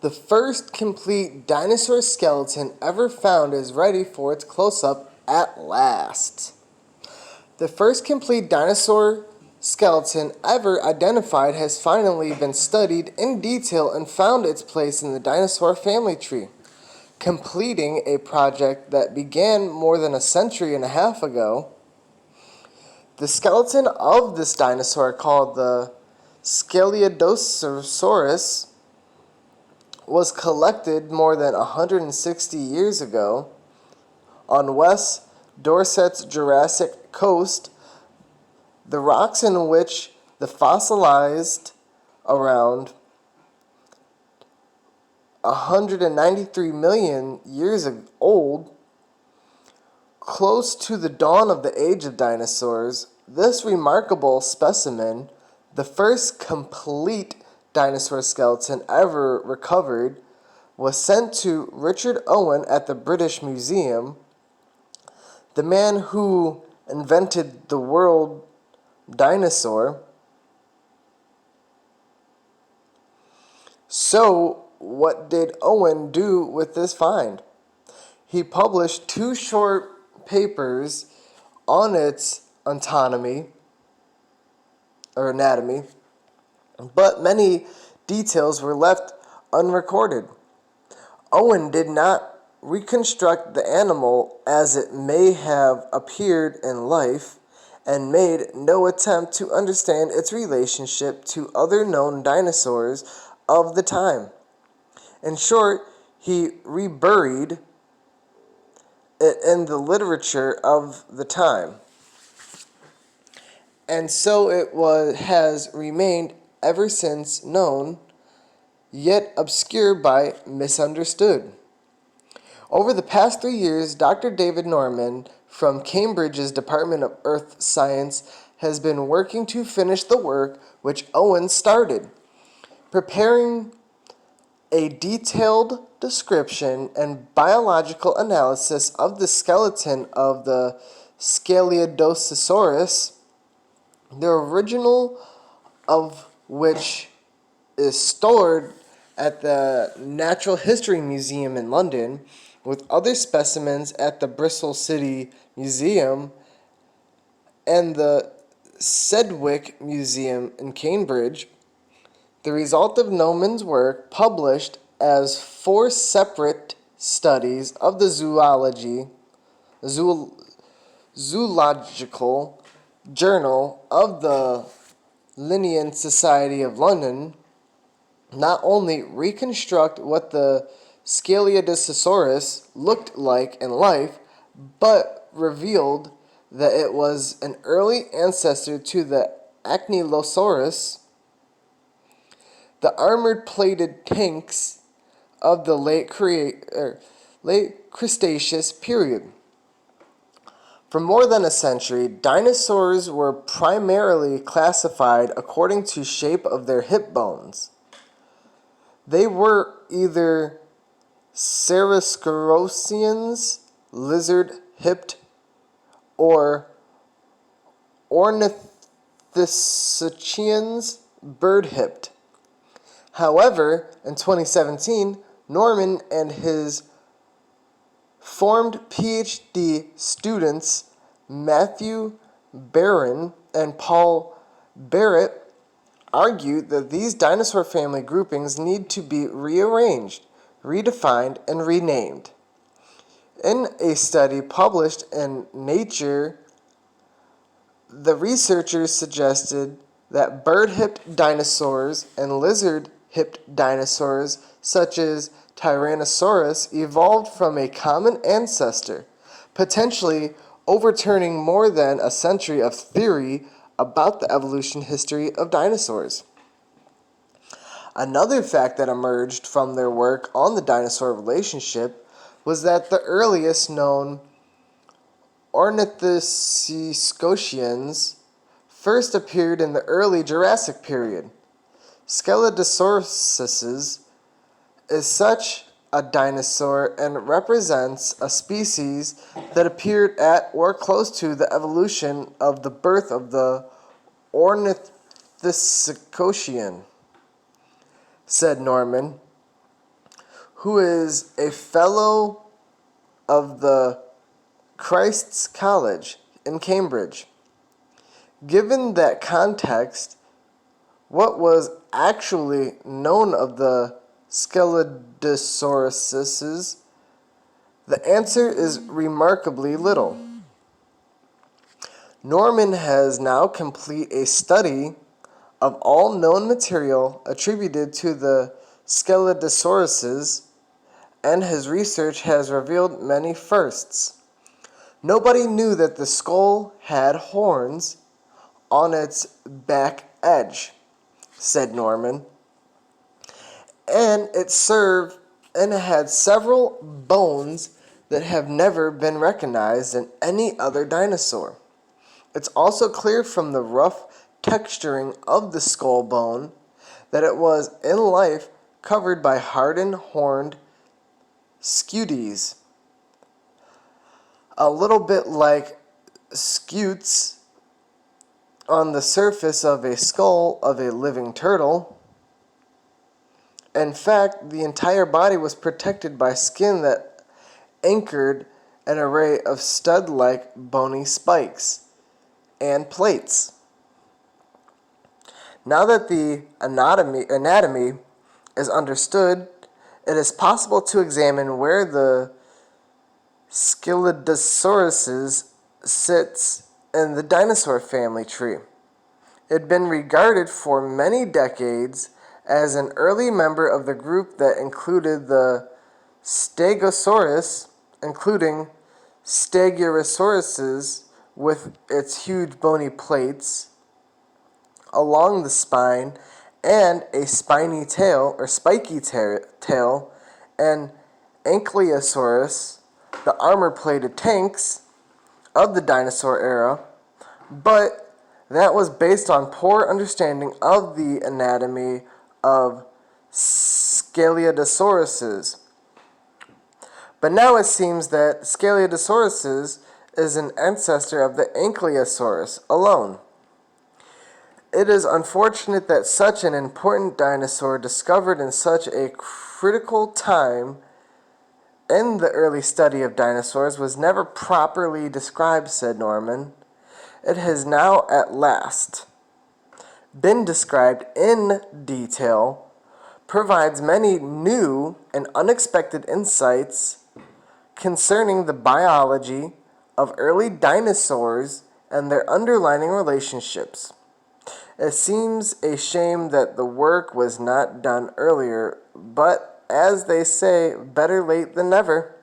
The first complete dinosaur skeleton ever found is ready for its close-up at last. The first complete dinosaur skeleton ever identified has finally been studied in detail and found its place in the dinosaur family tree, completing a project that began more than a century and a half ago. The skeleton of this dinosaur, called the Scaliodosaurus, was collected more than 160 years ago on West Dorset's Jurassic Coast. The rocks in which the fossilized around 193 million years old, close to the dawn of the age of dinosaurs. This remarkable specimen, the first complete dinosaur skeleton ever recovered, was sent to Richard Owen at the British Museum, the man who invented the word dinosaur. So, what did Owen do with this find? He published 2 short papers on its anatomy, but many details were left unrecorded. Owen did not reconstruct the animal as it may have appeared in life, and made no attempt to understand its relationship to other known dinosaurs of the time. In short, he reburied it in the literature of the time. And so has remained ever since, known, yet obscure by misunderstood. Over the past 3 years, Dr. David Norman from Cambridge's Department of Earth Science has been working to finish the work which Owen started, preparing a detailed description and biological analysis of the skeleton of the Scaliodosaurus, the original of which is stored at the Natural History Museum in London, with other specimens at the Bristol City Museum and the Sedgwick Museum in Cambridge. The result of Norman's work, published as 4 separate studies of the Zoological Journal of the Linnean Society of London, not only reconstruct what the Scaliodosaurus looked like in life, but revealed that it was an early ancestor to the Ankylosaurus, the armored plated tanks of the late Cretaceous period. For more than a century, dinosaurs were primarily classified according to shape of their hip bones. They were either Cerascurosians, lizard-hipped, or Ornithischians, bird-hipped. However, in 2017, Norman and his formed PhD students Matthew Barron and Paul Barrett argued that these dinosaur family groupings need to be rearranged, redefined, and renamed. In a study published in Nature, the researchers suggested that bird-hipped dinosaurs and lizard-hipped dinosaurs, such as Tyrannosaurus, evolved from a common ancestor, potentially overturning more than a century of theory about the evolution history of dinosaurs. Another fact that emerged from their work on the dinosaur relationship was that the earliest known Ornithischians first appeared in the early Jurassic period. Scaliodosaurus is such a dinosaur and represents a species that appeared at or close to the evolution of the birth of the Ornithischian, said Norman. who is a fellow of the Christ's College in Cambridge. Given that context, what was actually known of the Skeledosauruses? The answer is remarkably little. Norman has now completed a study of all known material attributed to the Skeledosauruses, and his research has revealed many firsts. Nobody knew that the skull had horns on its back edge, said Norman, and it had several bones that have never been recognized in any other dinosaur. It's also clear from the rough texturing of the skull bone that it was in life covered by hardened horned scutes, a little bit like scutes on the surface of a skull of a living turtle. In fact, the entire body was protected by skin that anchored an array of stud-like bony spikes and plates. Now that the anatomy is understood, it is possible to examine where the Skeledosauruses sits in the dinosaur family tree. It had been regarded for many decades as an early member of the group that included the Stegosaurus, including Stegurosauruses with its huge bony plates along the spine and a spiny tail or spiky tail, and Ankylosaurus, the armor-plated tanks of the dinosaur era, but that was based on poor understanding of the anatomy of Sceliodosauruses. But now it seems that Sceliodosauruses is an ancestor of the Ankylosaurus alone. It is unfortunate that such an important dinosaur discovered in such a critical time in the early study of dinosaurs was never properly described, said Norman. It has now at last been described in detail, provides many new and unexpected insights concerning the biology of early dinosaurs and their underlying relationships. It seems a shame that the work was not done earlier, but as they say, better late than never.